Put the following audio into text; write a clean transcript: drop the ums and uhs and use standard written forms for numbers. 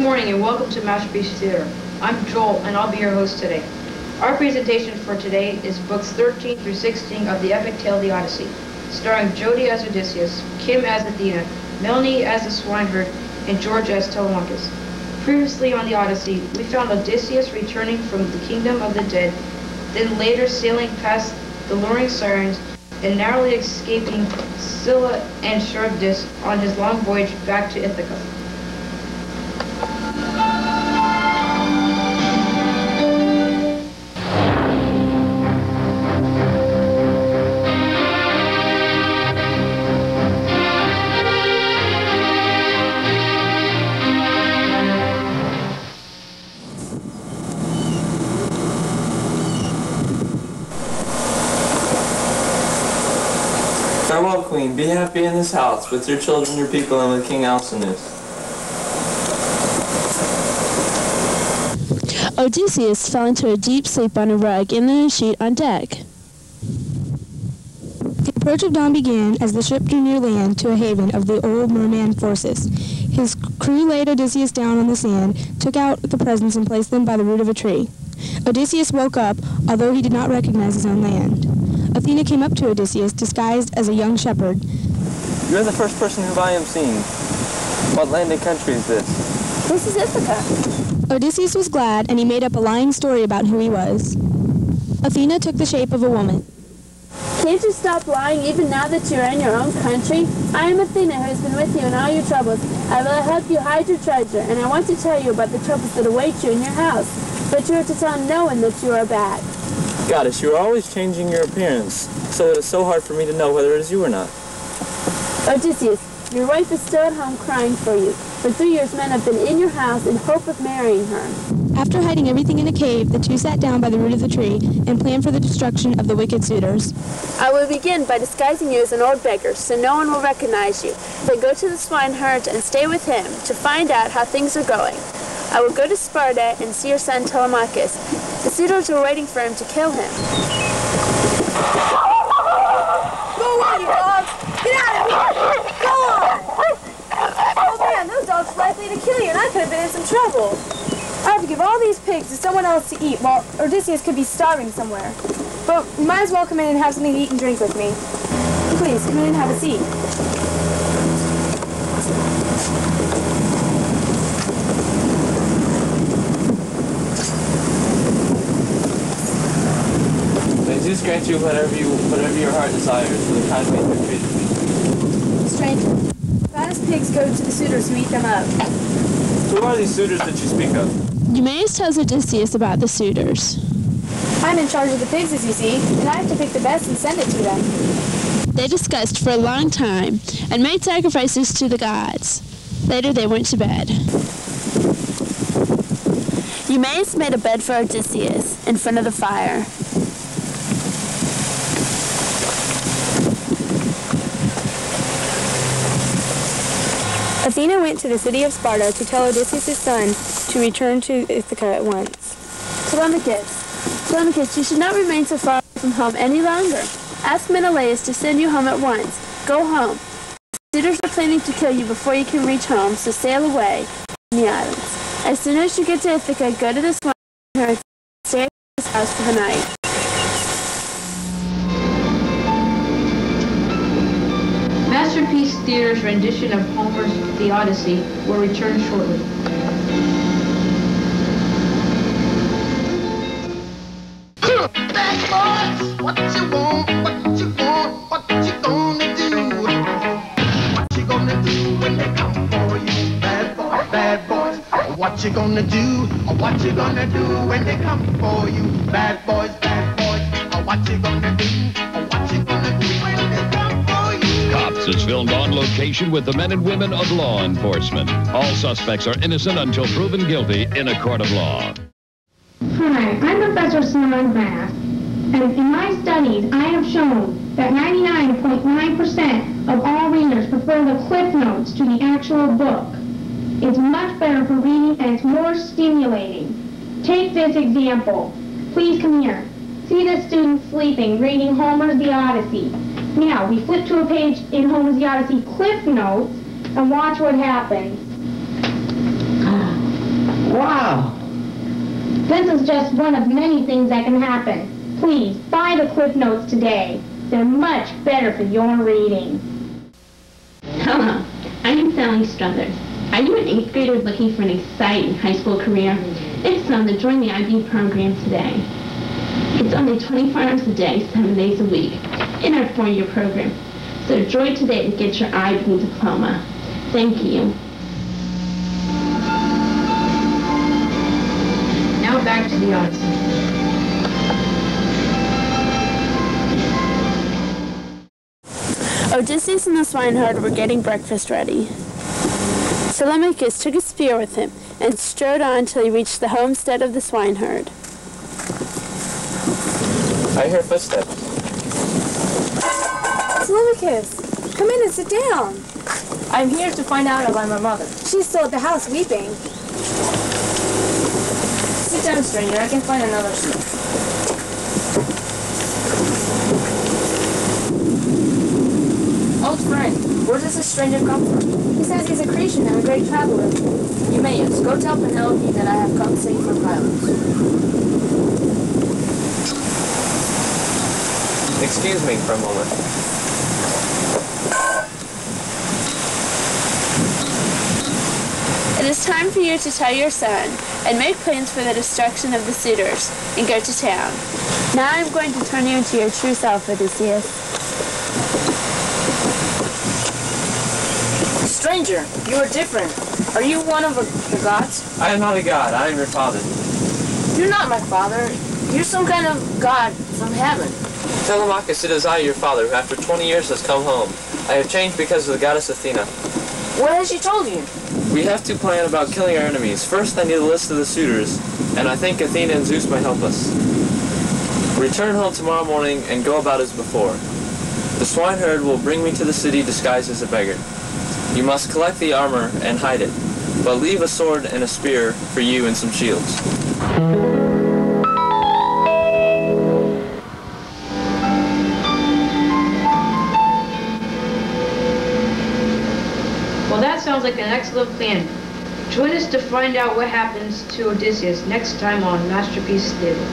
Good morning and welcome to Masterpiece Theater. I'm Joel and I'll be your host today. Our presentation for today is books 13 through 16 of the epic tale The Odyssey, starring Jody as Odysseus, Kim as Athena, Melanie as the swineherd, and Jorge as Telemachus. Previously on The Odyssey, we found Odysseus returning from the kingdom of the dead, then later sailing past the luring sirens and narrowly escaping Scylla and Charybdis on his long voyage back to Ithaca. Farewell, Queen. Be happy in this house, with your children, your people, and with King Alcinous. Odysseus fell into a deep sleep on a rug and then a sheet on deck. The approach of dawn began as the ship drew near land to a haven of the old merman forces. His crew laid Odysseus down on the sand, took out the presents and placed them by the root of a tree. Odysseus woke up, although he did not recognize his own land. Athena came up to Odysseus, disguised as a young shepherd. You are the first person whom I am seeing. What land and country is this? This is Ithaca. Odysseus was glad, and he made up a lying story about who he was. Athena took the shape of a woman. Can't you stop lying even now that you're in your own country? I am Athena, who has been with you in all your troubles. I will help you hide your treasure, and I want to tell you about the troubles that await you in your house. But you are to tell no one that you are bad. Goddess, you are always changing your appearance, so it is so hard for me to know whether it is you or not. Odysseus, your wife is still at home crying for you. For 3 years men have been in your house in hope of marrying her. After hiding everything in a cave, the two sat down by the root of the tree and planned for the destruction of the wicked suitors. I will begin by disguising you as an old beggar, so no one will recognize you. Then go to the swineherd and stay with him to find out how things are going. I will go to Sparta and see your son Telemachus. The suitors are waiting for him to kill him. Go away, you dogs! Get out of here! Go on! Oh man, those dogs are likely to kill you, and I could have been in some trouble. I have to give all these pigs to someone else to eat, while Odysseus could be starving somewhere. But you might as well come in and have something to eat and drink with me. Please, come in and have a seat. Zeus grant you whatever your heart desires for the kind way you treated me. Stranger, fattest pigs go to the suitors who eat them up. Who are these suitors that you speak of? Eumaeus tells Odysseus about the suitors. I'm in charge of the pigs, as you see, and I have to pick the best and send it to them. They discussed for a long time and made sacrifices to the gods. Later they went to bed. Eumaeus made a bed for Odysseus in front of the fire. Athena went to the city of Sparta to tell Odysseus' son to return to Ithaca at once. Telemachus, you should not remain so far from home any longer. Ask Menelaus to send you home at once. Go home. The suitors are planning to kill you before you can reach home, so sail away from the islands. As soon as you get to Ithaca, go to the swineherd and stay at his house for the night. Masterpiece Theater's rendition of Homer's The Odyssey will return shortly. Bad boys, what you want, what you want, what you gonna do? What you gonna do when they come for you? Bad boys, what you gonna do? What you gonna do when they come for you? Bad boys, what you gonna do? What you gonna do when they come for you? Cops is filmed on location with the men and women of law enforcement. All suspects are innocent until proven guilty in a court of law. Hi, I'm Professor Summer Math, and in my studies I have shown that 99.9% of all readers prefer the cliff notes to the actual book. It's much better for reading and it's more stimulating. Take this example. Please come here. See the student sleeping, reading Homer's The Odyssey. Now, we flip to a page in Homer's The Odyssey Cliff Notes and watch what happens. Wow! This is just one of many things that can happen. Please, buy the Cliff Notes today. They're much better for your reading. Hello, I'm Sally Struthers. Are you an 8th grader looking for an exciting high school career? If so, then join the IB program today. It's only 24 hours a day, 7 days a week, in our 4-year program. So join today to get your IB diploma. Thank you. Now back to the Odyssey. Odysseus and the swineherd were getting breakfast ready. Telemachus took a spear with him and strode on till he reached the homestead of the swineherd. I hear footsteps. Telemachus, come in and sit down. I'm here to find out about my mother. She's still at the house weeping. Sit down, stranger. I can find another seat. Old friend, where does this stranger come from? He says he's a Cretan and a great traveler. Eumaeus, go tell Penelope that I have come safe from Pylos. Excuse me for a moment. It is time for you to tell your son and make plans for the destruction of the suitors and go to town. Now I'm going to turn you into your true self, Odysseus. Stranger, you are different. Are you one of the gods? I am not a god. I am your father. You're not my father. You're some kind of god from heaven. Telemachus, it is I, your father, who after 20 years has come home. I have changed because of the goddess Athena. What has she told you? We have to plan about killing our enemies. First, I need a list of the suitors, and I think Athena and Zeus might help us. Return home tomorrow morning and go about as before. The swineherd will bring me to the city disguised as a beggar. You must collect the armor and hide it, but leave a sword and a spear for you and some shields. Well, that sounds like an excellent plan. Join us to find out what happens to Odysseus next time on Masterpiece Theater.